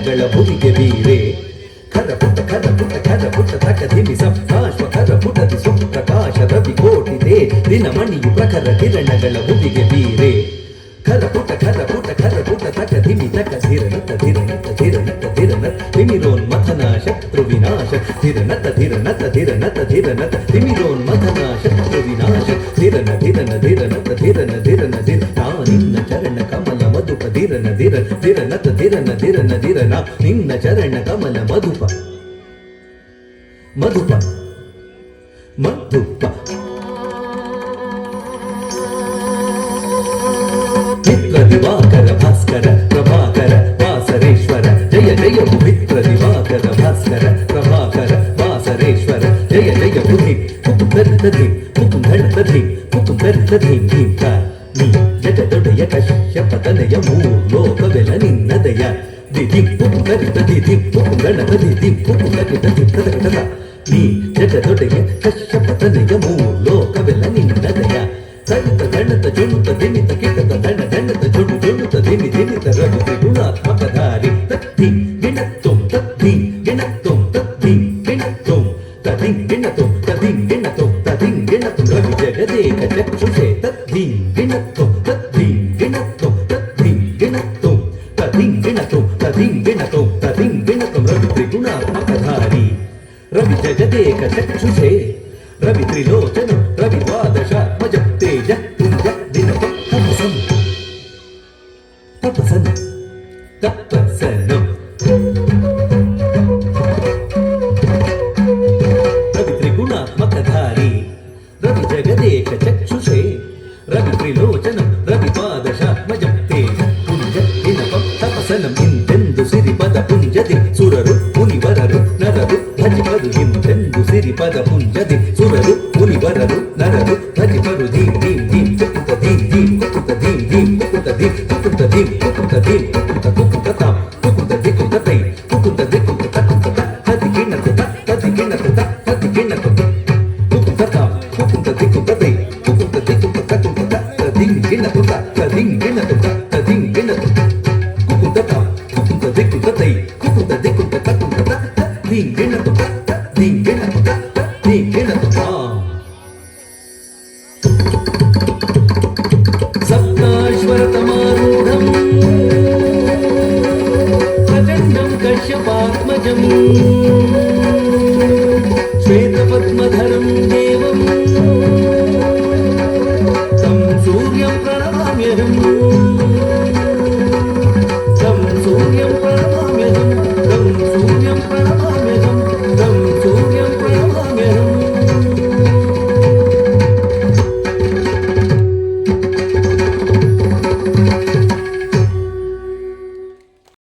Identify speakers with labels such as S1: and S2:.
S1: ಕಿರಣಗಳ ಭುವಿಗೆ ಬೀರೆ ಖರ ಪುಟ್ಟ ತಕ ಧಿಮಿ ಸಪ್ತಾಶ್ವ ಖರ ಪುಟದಿ ಸುಪ್ರಕಾಶ ರವಿ ಕೋಟಿದೆ ದಿನಮಣಿಯು ಪ್ರಖರ ಕಿರಣಗಳ ಭುವಿಗೆ ಬೀರೆ ಖರ ಪುಟ್ಟ ತಕ ಧಿಮಿ ತಕ ಧಿರನತ ತಿಮಿರೋನ್ಮಥನ ಶತ್ರು ವಿನಾಶ ಧಿರನತ ತಿಮಿರೋನ್ಮಥನ ಶತ್ರು ವಿನಾಶ ಧಿರನ ನಿನ್ನ ಚರಣ ಕಮಲ ಮಧುಪ ಧಿರನ ನಿನ್ನ ಚರಣ ಕಮಲ ಮಧುಪ ಮಿತ್ರ ದಿವಾಕರ ಭಾಸ್ಕರ ಪ್ರಭಾಕರ ವಾಸರೇಶ್ವರ ಜಯ ಜಯ ಮಿತ್ರ ದಿವಾಕರ ಭಾಸ್ಕರ ಪ್ರಭಾಕರ ವಾಸರೇಶ್ವರ ಜಯ ಜಯ ಬುಧಿ ಮುಕುಂದರ್ತಧಿ ನೀ ಜಗದೊಡೆಯ ಕಶ್ಯಪ ತನಯ ಮೂರ್ಲೋಕವೆಲ ನಿನ್ನದಯ ದಿಧಿ ಮುಕುಂದರ್ತಧಿ ನೀ ಜಗದೊಡೆಯ ಕಶ್ಯಪ ತನಯ ಮೂರ್ಲೋಕವೆಲ ನಿನ್ನದಯ ಸಣಿತ ಗಣತ ಜುಣುತ ದಿನಿತ ಕಿಟತ ಗಣತ ಜುಣುತ ದಿನಿತ ರವಿ ತ್ರಿಗುಣಾತ್ಮಕಧಾರಿ ತದ್ಧಿ ಗಿಣತ್ತುಂ ತದ್ಧಿ ರವಿ ಜಗದೇಕ ಚಕ್ಷುಷೆ ತದ್ಧಿ ಗಿಣತ್ತುಂ ರವಿ ತ್ರಿಗುಣಾತ್ಮಕಧಾರಿ ರವಿ ಜಗದೇಕ ಚಕ್ಷುಷೆ ರವಿ ತ್ರಿಲೋಚನ ರವಿ ದ್ವಾದಶಾತ್ಮಜ ತೇಜ ಪುಂಜ ದಿನ ತಪಸನ ರವಿ ತ್ರಿಗುಣಾತ್ಮಕಧಾರಿ ರವಿ ಜಗದೇಕ ಚಕ್ಷುಷೆ ರವಿ ತ್ರಿಲೋಚನ ರವಿ ದ್ವಾದಶಾತ್ಮಜ ತೇಜ ಪುಂಜ ದಿನ ತಪಸನಂ ಇಂತೆಂದು ಸಿರಿಪದ ಪುಂಜದಿ ಸುರರು ಮುನಿವರರು ನರರು ಭಜಿಪರು ಇಂತೆಂದು ಸಿರಿಪದ ಪುಂಜದಿ ಸುರರು ಮುನಿವರರು ನರರು ಭಜಿಪರು ಧೀಂ ಧೀಂ ಧೀಂ ಕುಕುತ ಧೀಂ ಧೀಂ ಕುಕುತ ಧೀಂ ಧೀಂ ಕುಕುತ ಧೀಂ ಕುಕುತ ಧೀಂ ಕುಕುತ ಧೀಂ ಕುಕುತ ಕುಕುತ ತಾಂ ಕುಕುತ ದಿಕುತ ತೈ ಕುಕುತ ದಿಕುತ ತಕುತ ತದಿ ಗಿಣತ ತದಿ ಗಿಣತ ತದಿ ಗಿಣತ ಕುಕುತ ತಾಂ ಕುಕುತ ದಿಕುತ ತೈ ಕುಕುತ ದಿಕುತ ತಕುತ ತದಿ ಗಿಣತ ತದಿ ಗಿಣತ ತದಿ ಗಿಣತ ಕುಕುತ ತಾಂ ಕುಕುತ ದಿಕುತ ತೈ ಕುಕುತ ದಿಕುತ ತಕುತ ತದಿ ಗಿಣತ